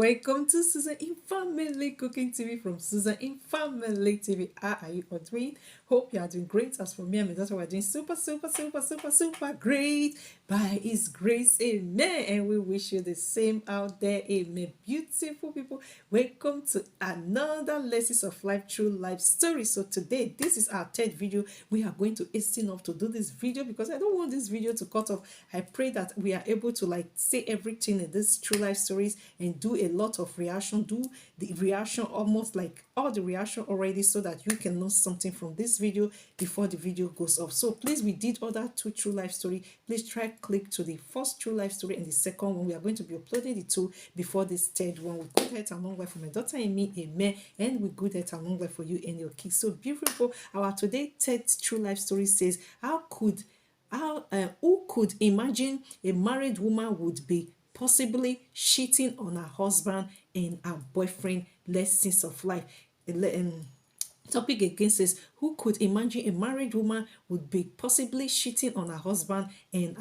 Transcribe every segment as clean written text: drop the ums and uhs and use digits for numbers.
welcome to Susan in Family Cooking TV from Susan in Family TV. How are you all doing? Hope you are doing great. As for me and my daughter, we're doing super great by His grace. Amen. And we wish you the same out there. Amen. Beautiful people, welcome to another Lessons of Life True Life Story. So today, this is our third video. We are going to hasten up to do this video because I don't want this video to cut off. I pray that we are able to say everything in this True Life Stories and do a lot of reaction, do the reaction almost like all the reaction already, so that you can know something from this video before the video goes off. So please, we did other two True Life Story. Please try click to the first True Life Story and the second one. We are going to be uploading the two before this third one. With good health and long life for my daughter and me, amen, and with good health and long life for you and your kids. So beautiful. Our today third True Life Story says, who could imagine a married woman would be possibly cheating on her husband and her boyfriend? Lessons of life. Topic again says, who could imagine a married woman would be possibly cheating on her husband and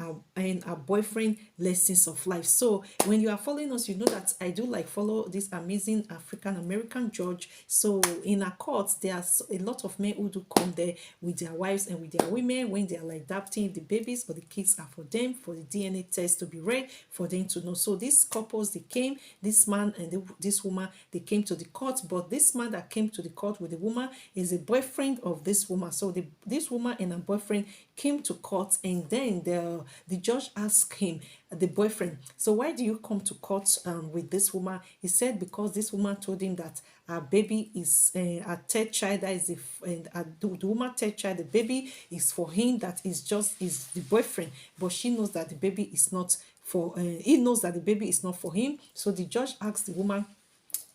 her boyfriend? Lessons of life. So when you are following us, you know that I do follow this amazing African American judge. So in our courts, there's a lot of men who do come there with their wives and with their women when they are adopting the babies, or the kids are for them, for the DNA test to be read, for them to know. So these couples, they came, this man and this woman, they came to the court. But this man that came to the court with the woman is a boyfriend of this woman. So this woman and her boyfriend came to court, and then the judge asked him, the boyfriend, so why do you come to court with this woman? He said because this woman told him that her baby is a third child, that is the woman third child, the baby is for him, that is the boyfriend, but she knows that the baby is not for he knows that the baby is not for him. So the judge asked the woman,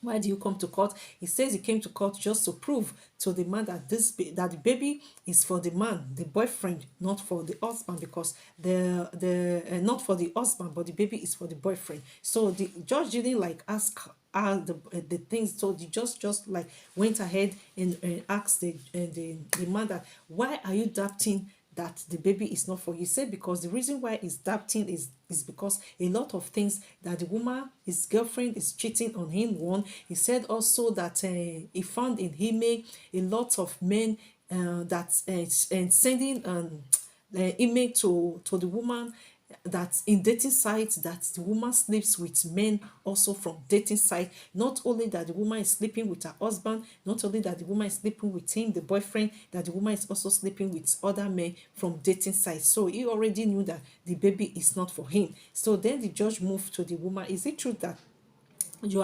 why do you come to court? He says he came to court just to prove to the man that the baby is for the man, the boyfriend, not for the husband, because not for the husband, but the baby is for the boyfriend. So the judge didn't ask the things. So the judge just went ahead and asked the man that, why are you doubting that the baby is not for you? He said because the reason why he's doubting is because a lot of things that the woman, his girlfriend, is cheating on him. One, he said also that he found in him a lot of men and sending email to the woman, that in dating sites, that the woman sleeps with men also from dating site. Not only that the woman is sleeping with her husband, not only that the woman is sleeping with him, the boyfriend, that the woman is also sleeping with other men from dating sites. So he already knew that the baby is not for him. So then the judge moved to the woman. Is it true that you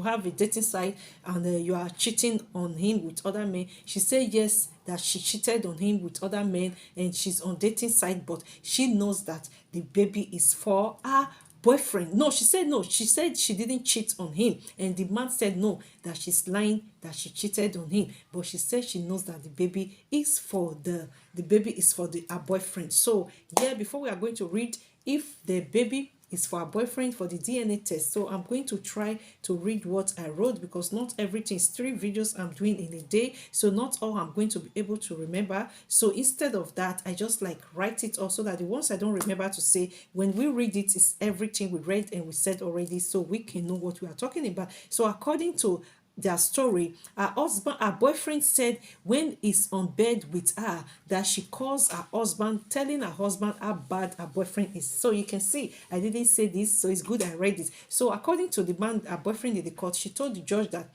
have a dating site and you are cheating on him with other men? She said yes, that she cheated on him with other men and she's on dating site, but she knows that the baby is for her boyfriend. No, she said no. She said she didn't cheat on him, and the man said no, that she's lying, that she cheated on him. But she said she knows that the baby is for her boyfriend. So yeah, before we are going to read if the baby is for our boyfriend for the DNA test. So I'm going to try to read what I wrote, because not everything is 3 videos I'm doing in a day, so not all I'm going to be able to remember. So instead of that, I just write it off, so that the ones I don't remember to say, when we read it, is everything we read and we said already, so we can know what we are talking about. So according to their story, her boyfriend said when he's on bed with her, that she calls her husband, telling her husband how bad her boyfriend is. So you can see I didn't say this, so it's good I read it. So according to the man, her boyfriend in the court, she told the judge that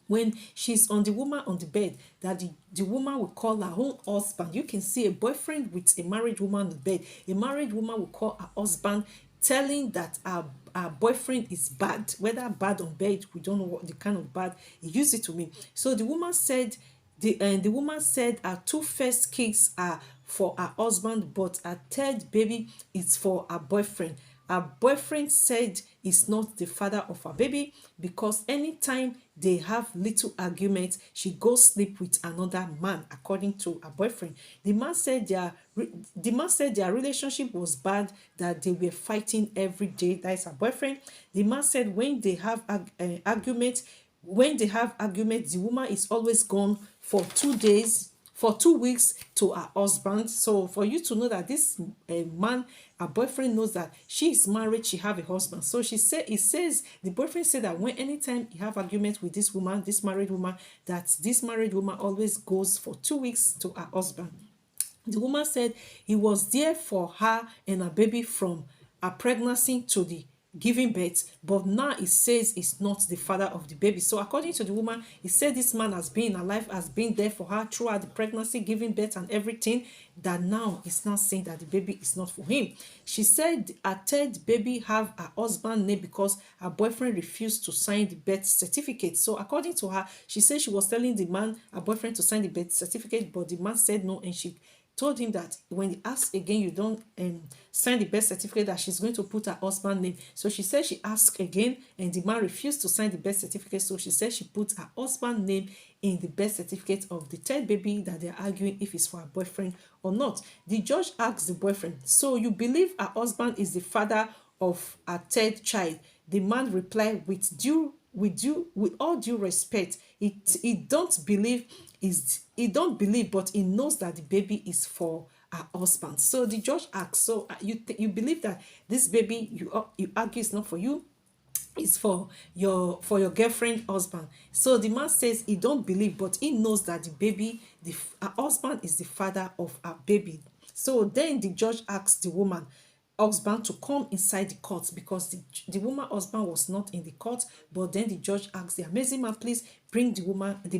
when she's on the woman on the bed, that the woman will call her own husband. You can see a boyfriend with a married woman on the bed. A married woman will call her husband, telling that our boyfriend is bad, whether bad on bed, we don't know what the kind of bad he used it to mean. So the woman said her 2 first kids are for her husband, but her 3rd baby is for her boyfriend. Her boyfriend said he's not the father of her baby, because anytime they have little arguments, she goes sleep with another man, according to her boyfriend. The man said their relationship was bad, that they were fighting every day. That is her boyfriend. The man said when they have arguments, the woman is always gone for 2 days, for 2 weeks to her husband. So for you to know that this man, her boyfriend, knows that she is married, she have a husband. So it says, the boyfriend said that when anytime he have argument with this woman, this married woman, that this married woman always goes for 2 weeks to her husband. The woman said he was there for her and her baby from her pregnancy to the giving birth, but now it says it's not the father of the baby. So according to the woman, he said this man has been alive, has been there for her throughout the pregnancy, giving birth and everything, that now is now saying that the baby is not for him. She said her third baby have her husband name because her boyfriend refused to sign the birth certificate. So according to her, she said she was telling the man, her boyfriend, to sign the birth certificate, but the man said no, and she told him that when he asked again, you don't sign the birth certificate, that she's going to put her husband name. So she said she asked again, and the man refused to sign the birth certificate. So she said she put her husband name in the birth certificate of the third baby, that they're arguing if it's for her boyfriend or not. The judge asked the boyfriend, so you believe her husband is the father of her third child? The man replied, with all due respect, he don't believe, but he knows that the baby is for her husband. So the judge asked, so you believe that this baby, you argue, is not for you, is for your girlfriend husband? So the man says he don't believe, but he knows that the baby, her husband, is the father of her baby. So then the judge asked the woman husband to come inside the court, because the woman husband was not in the court. But then the judge asked the amazing man, please bring the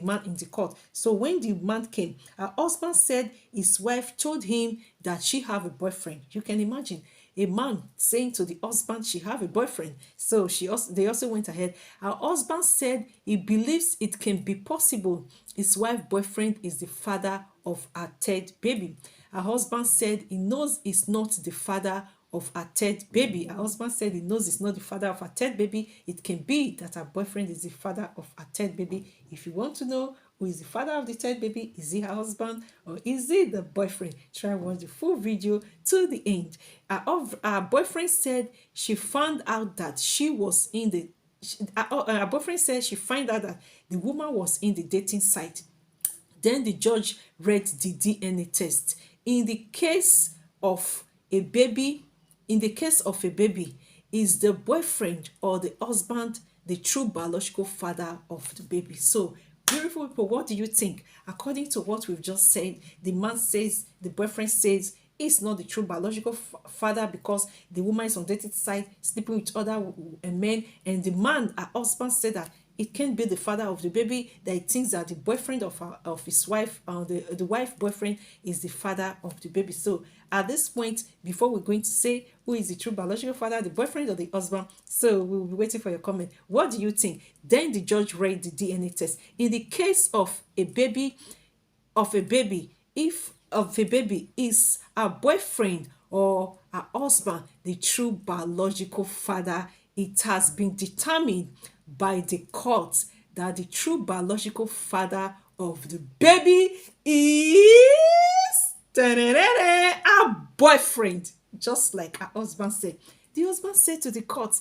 man in the court. So when the man came, her husband said his wife told him that she have a boyfriend. You can imagine a man saying to the husband she have a boyfriend. So they also went ahead. Her husband said he believes it can be possible his wife boyfriend is the father of her third baby. Her husband said he knows it's not the father of her third baby. Her husband said he knows it's not the father of her third baby. It can be that her boyfriend is the father of her third baby. If you want to know who is the father of the third baby, is he her husband or is he the boyfriend? Try and watch the full video to the end. Her boyfriend said she found out that she was in the her boyfriend said she found out that the woman was in the dating site. Then the judge read the DNA test. In the case of a baby, is the boyfriend or the husband the true biological father of the baby? So, beautiful people, what do you think? According to what we've just said, the boyfriend says is not the true biological father because the woman is on dating site sleeping with other men, and the man, her husband, said that it can't be the father of the baby, that he thinks that the boyfriend of his wife, the wife boyfriend, is the father of the baby. So at this point, before we're going to say who is the true biological father, the boyfriend or the husband, so we'll be waiting for your comment. What do you think? Then the judge read the DNA test. In the case of a baby, if of a baby, is a boyfriend or a husband the true biological father? It has been determined by the court that the true biological father of the baby is a boyfriend, just like her husband said. The husband said to the court,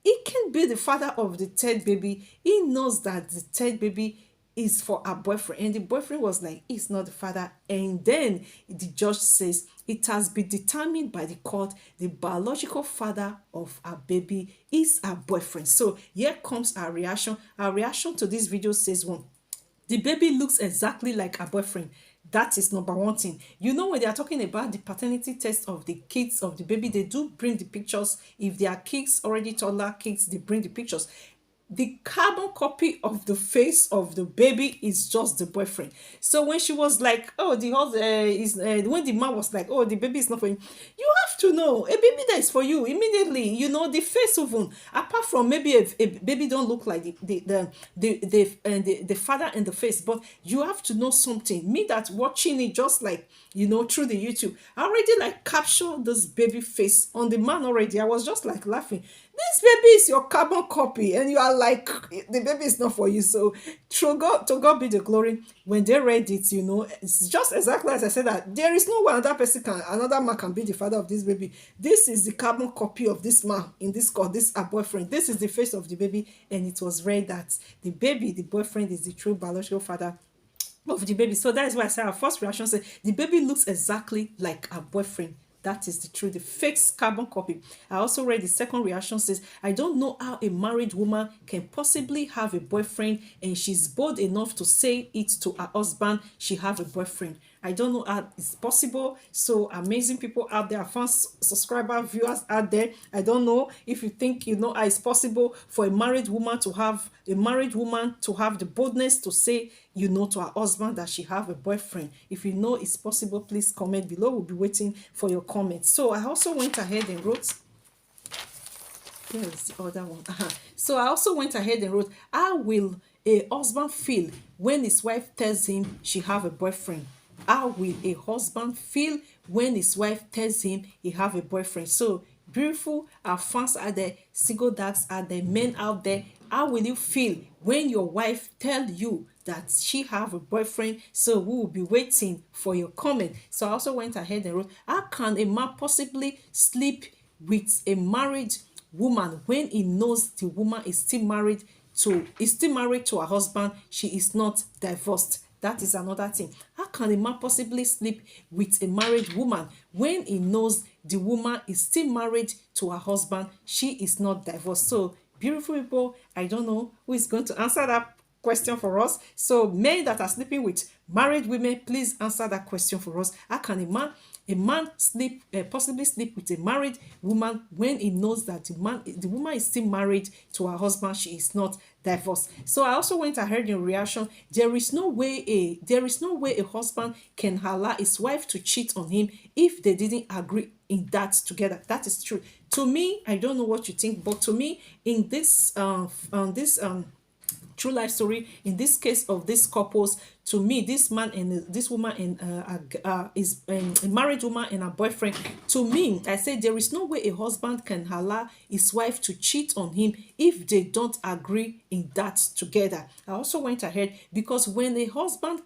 he can be the father of the third baby. He knows that the third baby is for her boyfriend, and the boyfriend was like, he's not the father. And then the judge says it has been determined by the court the biological father of her baby is her boyfriend. So here comes our reaction. Our reaction to this video says, one, the baby looks exactly like her boyfriend. That is number one thing. You know, when they are talking about the paternity test of the kids of the baby, they do bring the pictures. If they are kids, already toddler kids, they bring the pictures. The carbon copy of the face of the baby is just the boyfriend. So when she was like, oh, when the man was like, oh, the baby is not for him, you have to know a baby that is for you immediately. You know, the face even, apart from maybe a baby don't look like the father in the face, but you have to know something. Me that watching it just like, you know, through the YouTube, I already like captured this baby face on the man already. I was just like laughing. This baby is your carbon copy, and you are like, the baby is not for you. So to God be the glory. When they read it, you know, it's just exactly as I said, that there is no one another man can be the father of this baby. This is the carbon copy of this man in this court, this our boyfriend. This is the face of the baby, and it was read that the boyfriend is the true biological father of the baby. So that is why I said our first reaction said the baby looks exactly like her boyfriend. That is the truth, the fake carbon copy. I also read the second reaction says, I don't know how a married woman can possibly have a boyfriend and she's bold enough to say it to her husband she have a boyfriend. I don't know how it's possible. So amazing people out there, fans, subscriber, viewers out there. I don't know if you think you know how it's possible for a married woman to have the boldness to say to her husband that she have a boyfriend. If you know it's possible, please comment below. We'll be waiting for your comments. So I also went ahead and wrote, here is the other one. So I also went ahead and wrote, how will a husband feel when his wife tells him she have a boyfriend? How will a husband feel when his wife tells him he have a boyfriend? So beautiful, our fans are there, single dads are there, men out there. How will you feel when your wife tell you that she have a boyfriend? So we will be waiting for your comment. So I also went ahead and wrote, how can a man possibly sleep with a married woman when he knows the woman is still married to her husband? She is not divorced. That is another thing. How can a man possibly sleep with a married woman when he knows the woman is still married to her husband? She is not divorced. So beautiful people, I don't know who is going to answer that question for us. So men that are sleeping with married women, please answer that question for us. How can a man possibly sleep with a married woman when he knows that the woman is still married to her husband? She is not divorced. So I also went ahead in reaction. There is no way a husband can allow his wife to cheat on him if they didn't agree in that together. That is true. To me, I don't know what you think, but to me, in this true life story, in this case of these couples, to me, this man and this woman and is a married woman and a boyfriend, to me, I say there is no way a husband can allow his wife to cheat on him if they don't agree in that together. I also went ahead because when a husband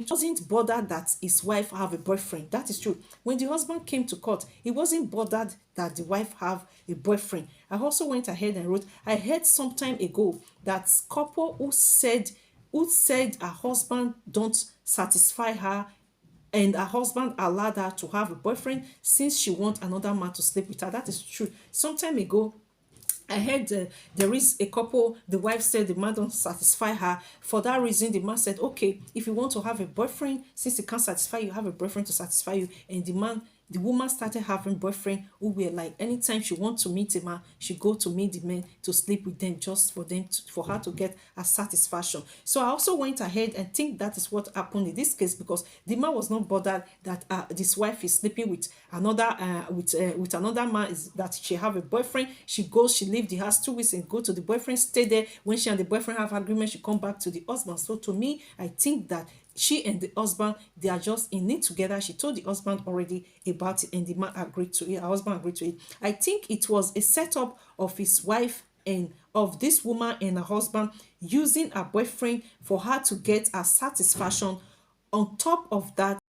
wasn't bothered that his wife have a boyfriend. That is true. When the husband came to court, he wasn't bothered that the wife have a boyfriend. I also went ahead and wrote, I heard some time ago that couple who said her husband don't satisfy her and her husband allowed her to have a boyfriend since she want another man to sleep with her. That is true. Some time ago, I heard there is a couple, the wife said the man don't satisfy her. For that reason, the man said, okay, if you want to have a boyfriend, since he can't satisfy you, have a boyfriend to satisfy you. And the woman started having boyfriend who were like, anytime she wants to meet a man, she go to meet the men to sleep with them just for her to get a satisfaction. So I also went ahead and think that is what happened in this case, because the man was not bothered that this wife is sleeping with another with another man, is that she have a boyfriend. She leave the house 2 weeks and go to the boyfriend, stay there. When she and the boyfriend have agreement, she come back to the husband. So to me, I think that she and the husband, they are just in it together. She told the husband already about it and the man agreed to it. Her husband agreed to it. I think it was a setup of his wife and of this woman and her husband using her boyfriend for her to get a satisfaction. On top of that,